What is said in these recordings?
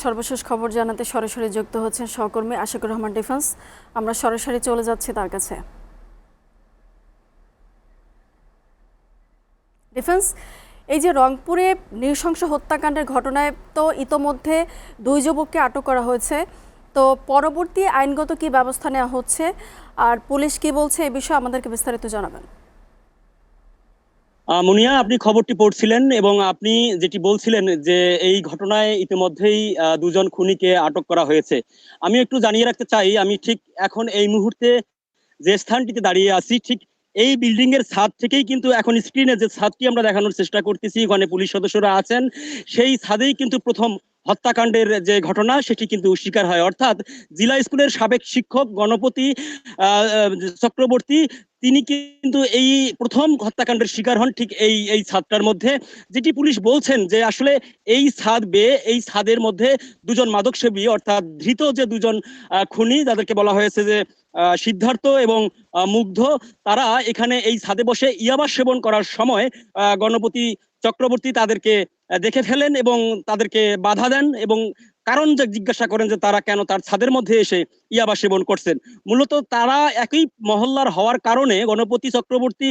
সর্বশেষ খবর জানাতে সরাসরি যুক্ত হচ্ছেন সহকর্মী আশিকুর রহমান ডিফেন্স। আমরা সরাসরি চলে যাচ্ছি তার কাছে। ডিফেন্স, এই যে রংপুরে নৃশংস হত্যাকাণ্ডের ঘটনায় তো ইতোমধ্যে 2 যুবককে আটক করা হয়েছে, তো পরবর্তী আইনগত কি ব্যবস্থা নেওয়া হচ্ছে আর পুলিশ কি বলছে এই বিষয়ে আমাদেরকে বিস্তারিত জানাবেন। মুনিয়া, আপনি খবরটি পড়ছিলেন এবং আপনি যেটি বলছিলেন যে এই ঘটনায় ইতিমধ্যেই দুজন খুনিকে আটক করা হয়েছে। আমি একটু জানিয়ে রাখতে চাই, আমি ঠিক এখন এই মুহূর্তে যে স্থানটিতে দাঁড়িয়ে আছি, ঠিক এই বিল্ডিং এর ছাদ থেকেই কিন্তু এখন স্ক্রিনে যে ছাদটি আমরা দেখানোর চেষ্টা করতেছি, ওখানে পুলিশ সদস্যরা আছেন, সেই ছাদেই কিন্তু প্রথম হত্যাকাণ্ডের যে ঘটনা সেটি কিন্তু শিকার হয়। অর্থাৎ জিলা স্কুলের সাবেক শিক্ষক গণপতি চক্রবর্তী, তিনি কিন্তু এই প্রথম হত্যাকাণ্ডের শিকার হন ঠিক এই এই ছাদটার মধ্যে। যেটি পুলিশ বলছেন যে আসলে এই ছাদ বেয়ে এই ছাদের মধ্যে দুজন মাদকসেবী অর্থাৎ ধৃত যে দুজন খুনি, যাদেরকে বলা হয়েছে যে সিদ্ধার্থ এবং মুগ্ধ, তারা এখানে এই ছাদে বসে ইয়াবা সেবন করার সময় গণপতি চক্রবর্তী তাদেরকে দেখে ফেলেন এবং তাদেরকে বাধা দেন এবং কারণ জিজ্ঞাসা করেন যে তারা কেন তার ছাদের মধ্যে এসে ইয়াবা সেবন করছেন। মূলত তারা একই মহল্লার হওয়ার কারণে গণপতি চক্রবর্তী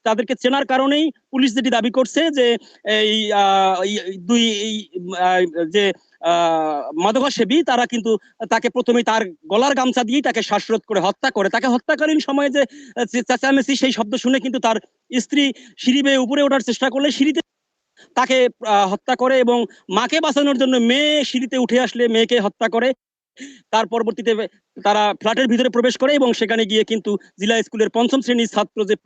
তাদেরকে চেনার কারণেই পুলিশ যেটি দাবি করছে যে এই দুই যে মাদকাসেবী, তারা কিন্তু তাকে প্রথমে তার গলার গামছা দিয়েই তাকে শ্বাসরোধ করে হত্যা করে। তাকে হত্যাকালীন সময়ে যে চেঁচামেচি, সেই শব্দ শুনে কিন্তু তার স্ত্রী সিঁড়ি বেয়ে উপরে ওঠার চেষ্টা করলে সিঁড়িতে তাকে হত্যা করে এবং মাকে বাঁচানোর জন্য মেয়ে সিঁড়িতে উঠে আসলে মেয়েকে হত্যা করে। তার পরবর্তীতে তারা ফ্ল্যাটের ভিতরে প্রবেশ করে এবং সেখানে গিয়ে কিন্তু জিলা স্কুলের 5ম শ্রেণীর ছাত্র যে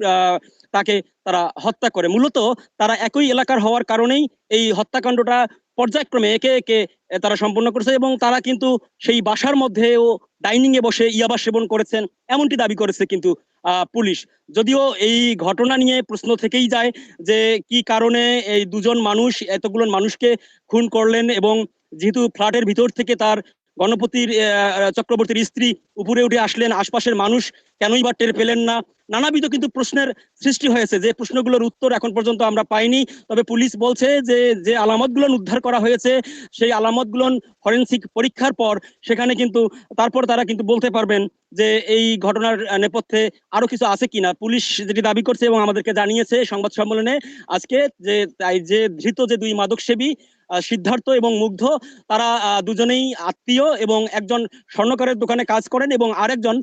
তাকে তারা হত্যা করে। মূলত তারা একই এলাকার হওয়ার কারণেই এই হত্যাকাণ্ডটা পর্যায়ক্রমে একে একে তারা সম্পন্ন করেছে এবং তারা কিন্তু সেই বাসার মধ্যেও ডাইনিং এ বসে ইয়াবা সেবন করেছেন এমনটি দাবি করেছে কিন্তু পুলিশ। যদিও এই ঘটনা নিয়ে প্রশ্ন থেকেই যায় যে কি কারণে এই দুজন মানুষ এতগুলো মানুষকে খুন করলেন এবং যেহেতু ফ্ল্যাটের ভিতর থেকে তার গণপতির চক্রবর্তীর স্ত্রী উপরে উঠে আসলেন, আশপাশের মানুষ কেনই বা টের পেলেন না, নানাবিধ কিন্তু প্রশ্নের সৃষ্টি হয়েছে। যে প্রশ্নগুলোর উত্তর এখন পর্যন্ত আমরা পাইনি। তবে পুলিশ বলছে যে যে আলামতগুলো উদ্ধার করা হয়েছে সেই আলামতগুলো ফরেনসিক পরীক্ষার পর সেখানে কিন্তু তারপর তারা কিন্তু বলতে পারবেন যে এই ঘটনার নেপথ্যে আরো কিছু আছে কিনা। পুলিশ যেটি দাবি করছে এবং আমাদেরকে জানিয়েছে সংবাদ সম্মেলনে আজকে যে ধৃত যে দুই মাদকসেবী সিদ্ধার্থ এবং মুগ্ধ, তারা দুজনেই আত্মীয় এবং একজন স্বর্ণকারের দোকানে কাজ করেন এবং আরেকজন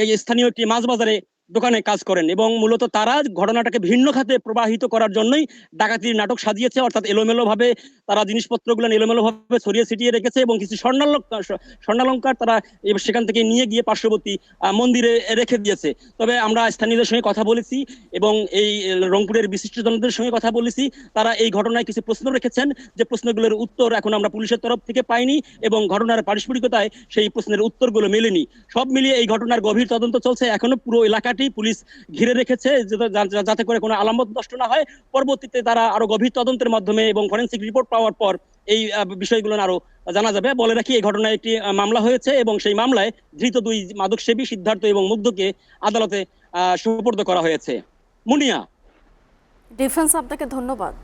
এই স্থানীয় একটি মাছ বাজারে দোকানে কাজ করেন এবং মূলত তারা ঘটনাটাকে ভিন্ন খাতে প্রবাহিত করার জন্যই ডাকাতির নাটক সাজিয়েছে। অর্থাৎ এলোমেলো ভাবে তারা জিনিসপত্রগুলো এলোমেলো ভাবে ছড়িয়ে ছিটিয়ে রেখেছে এবং কিছু স্বর্ণালঙ্কার তারা সেখান থেকে নিয়ে গিয়ে পার্শ্ববর্তী মন্দিরে রেখে দিয়েছে। তবে আমরা স্থানীয়দের সঙ্গে কথা বলেছি এবং এই রংপুরের বিশিষ্টজনদের সঙ্গে কথা বলেছি, তারা এই ঘটনায় কিছু প্রশ্ন রেখেছেন যে প্রশ্নগুলোর উত্তর এখন আমরা পুলিশের তরফ থেকে পাইনি এবং ঘটনার পারস্পরিকতায় সেই প্রশ্নের উত্তরগুলো মেলেনি। সব মিলিয়ে এই ঘটনার গভীর তদন্ত চলছে। এখনো পুরো এলাকাটি পুলিশ ঘিরে রেখেছে যাতে করে কোনো আলামত নষ্ট না হয়। পরবর্তীতে তারা আরো গভীর তদন্তের মাধ্যমে এবং ফরেনসিক রিপোর্ট পাওয়ার পর এই বিষয়গুলো আরো জানা যাবে। বলে রাখি, এই ঘটনায় একটি মামলা হয়েছে এবং সেই মামলায় ধৃত দুই মাদকসেবী সিদ্ধার্থ এবং মুগ্ধকে আদালতে সোপর্দ করা হয়েছে। মুনিয়া, ডিফেন্স, আপনাকে ধন্যবাদ।